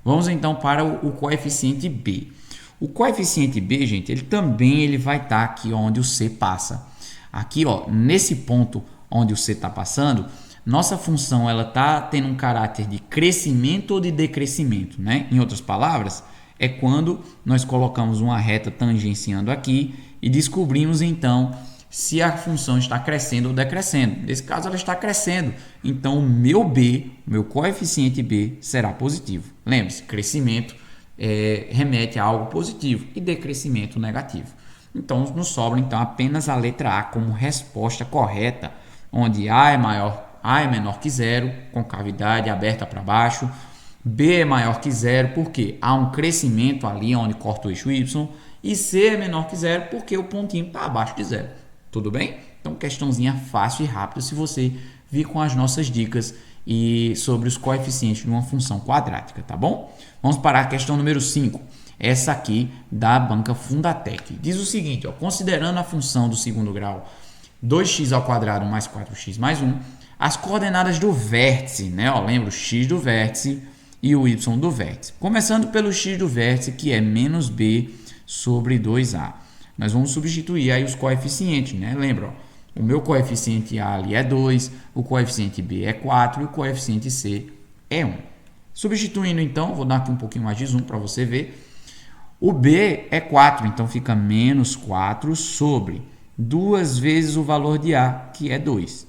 Vamos então para o coeficiente b. O coeficiente b, gente, ele vai estar aqui onde o c passa. Aqui, ó, nesse ponto onde o c está passando, nossa função ela está tendo um caráter de crescimento ou de decrescimento, né? Em outras palavras, é quando nós colocamos uma reta tangenciando aqui e descobrimos então se a função está crescendo ou decrescendo. Nesse caso, ela está crescendo. Então, o meu b, meu coeficiente b, será positivo. Lembre-se, crescimento remete a algo positivo e decrescimento negativo. Então, nos sobra então apenas a letra A como resposta correta, onde A é menor que zero, com cavidade aberta para baixo. B é maior que zero, porque há um crescimento ali onde corta o eixo Y. E C é menor que zero, porque o pontinho está abaixo de zero. Tudo bem? Então, questãozinha fácil e rápida se você vir com as nossas dicas e sobre os coeficientes de uma função quadrática, tá bom? Vamos para a questão número 5. Essa aqui da banca Fundatec. Diz o seguinte, ó, considerando a função do segundo grau 2x ao quadrado mais 4x mais 1, as coordenadas do vértice, né? Ó, lembra o x do vértice e o y do vértice. Começando pelo x do vértice, que é menos b sobre 2a. Nós vamos substituir aí os coeficientes, né? Lembra, ó, o meu coeficiente A ali é 2, o coeficiente B é 4 e o coeficiente C é 1. Substituindo, então, vou dar aqui um pouquinho mais de zoom para você ver. O B é 4, então fica menos 4 sobre 2 vezes o valor de A, que é 2.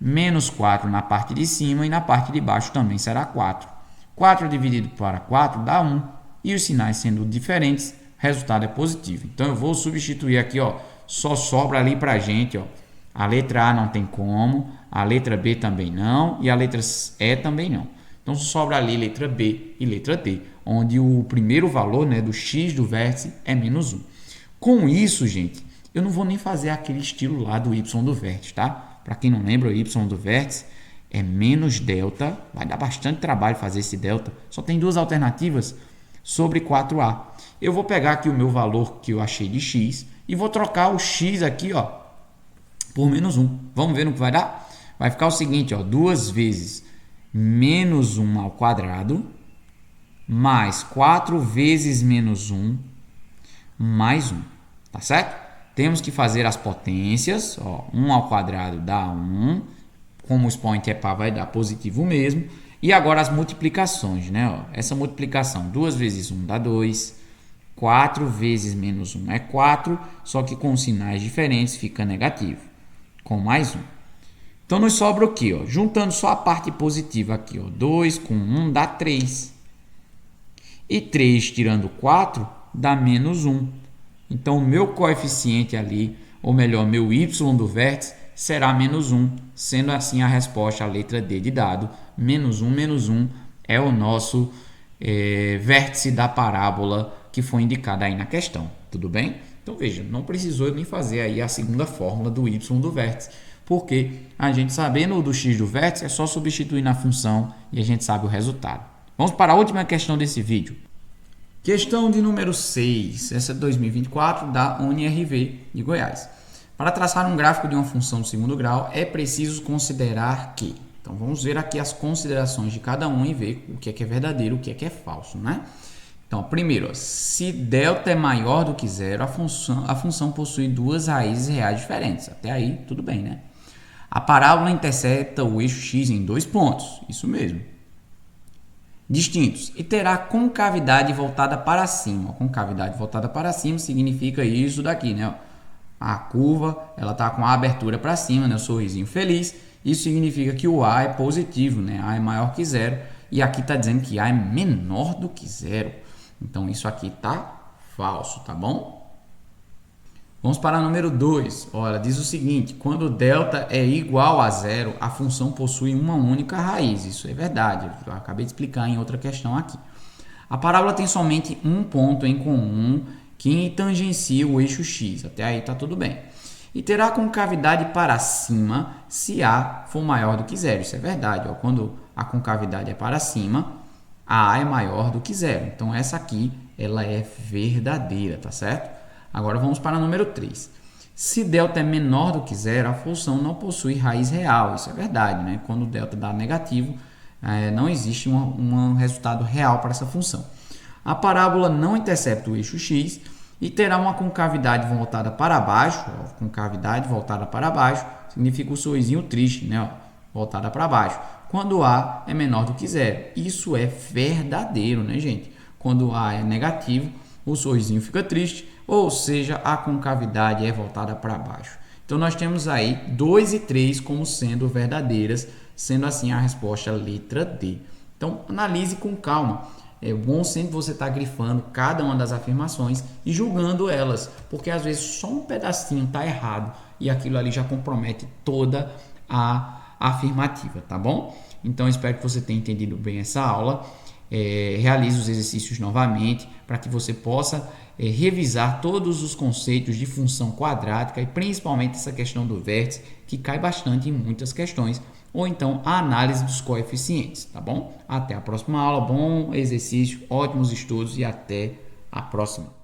Menos 4 na parte de cima e na parte de baixo também será 4. 4 dividido para 4 dá 1. E os sinais sendo diferentes, o resultado é positivo. Então, eu vou substituir aqui, ó, só sobra ali para a gente, ó, a letra A não tem como, a letra B também não e a letra E também não. Então, sobra ali letra B e letra D, onde o primeiro valor, né, do x do vértice é menos 1. Com isso, gente, eu não vou nem fazer aquele estilo lá do y do vértice, tá? Para quem não lembra, o y do vértice é menos delta, vai dar bastante trabalho fazer esse delta, só tem duas alternativas, sobre 4a. Eu vou pegar aqui o meu valor que eu achei de x e vou trocar o x aqui, ó, por menos 1. Vamos ver no que vai dar? Vai ficar o seguinte, ó, 2 vezes menos 1 ao quadrado, mais 4 vezes menos 1, mais 1. Tá certo? Temos que fazer as potências. Ó, 1 ao quadrado dá 1. Como o expoente é par, vai dar positivo mesmo. E agora as multiplicações, né? Ó, essa multiplicação, 2 vezes 1 dá 2. 4 vezes menos 1 é 4, só que com sinais diferentes fica negativo, com mais 1. Então, nos sobra o quê? Ó? Juntando só a parte positiva aqui, ó, 2 com 1 dá 3. E 3 tirando 4 dá menos 1. Então, o meu coeficiente ali, ou melhor, meu y do vértice, será menos 1. Sendo assim a resposta, a letra D de dado, menos 1 é o nosso vértice da parábola que foi indicada aí na questão. Tudo bem? Então, veja, não precisou nem fazer aí a segunda fórmula do y do vértice, porque a gente sabendo o do x do vértice é só substituir na função e a gente sabe o resultado. Vamos para a última questão desse vídeo. Questão de número 6, essa é 2024, da UniRV de Goiás. Para traçar um gráfico de uma função do segundo grau, é preciso considerar que... Então, vamos ver aqui as considerações de cada um e ver o que é verdadeiro, o que é falso, né? Então, primeiro, se delta é maior do que zero, a função possui duas raízes reais diferentes. Até aí, tudo bem, né? A parábola intercepta o eixo x em 2 pontos. Isso mesmo. Distintos. E terá concavidade voltada para cima. Concavidade voltada para cima significa isso daqui, né? A curva, ela está com a abertura para cima, né? O sorrisinho feliz. Isso significa que o A é positivo, né? A é maior que zero. E aqui está dizendo que A é menor do que zero. Então, isso aqui está falso, tá bom? Vamos para o número 2. Olha, diz o seguinte, quando delta é igual a zero, a função possui uma única raiz. Isso é verdade, eu acabei de explicar em outra questão aqui. A parábola tem somente um ponto em comum que tangencia o eixo x. Até aí está tudo bem. E terá concavidade para cima se A for maior do que zero. Isso é verdade. Ó. Quando a concavidade é para cima, a é maior do que zero. Então, essa aqui ela é verdadeira, tá certo? Agora, vamos para o número 3. Se delta é menor do que zero, a função não possui raiz real. Isso é verdade, né? Quando o delta dá negativo, não existe um resultado real para essa função. A parábola não intercepta o eixo x e terá uma concavidade voltada para baixo. Ó, concavidade voltada para baixo significa o sorrisinho triste, né? Ó, voltada para baixo. Quando A é menor do que zero. Isso é verdadeiro, né, gente? Quando A é negativo, o sorrisinho fica triste, ou seja, a concavidade é voltada para baixo. Então, nós temos aí 2 e 3 como sendo verdadeiras, sendo assim a resposta letra D. Então, analise com calma. É bom sempre você estar grifando cada uma das afirmações e julgando elas, porque às vezes só um pedacinho está errado e aquilo ali já compromete toda a afirmativa, tá bom? Então, espero que você tenha entendido bem essa aula. Realize os exercícios novamente para que você possa revisar todos os conceitos de função quadrática e principalmente essa questão do vértice, que cai bastante em muitas questões, ou então a análise dos coeficientes, tá bom? Até a próxima aula, bom exercício, ótimos estudos e até a próxima.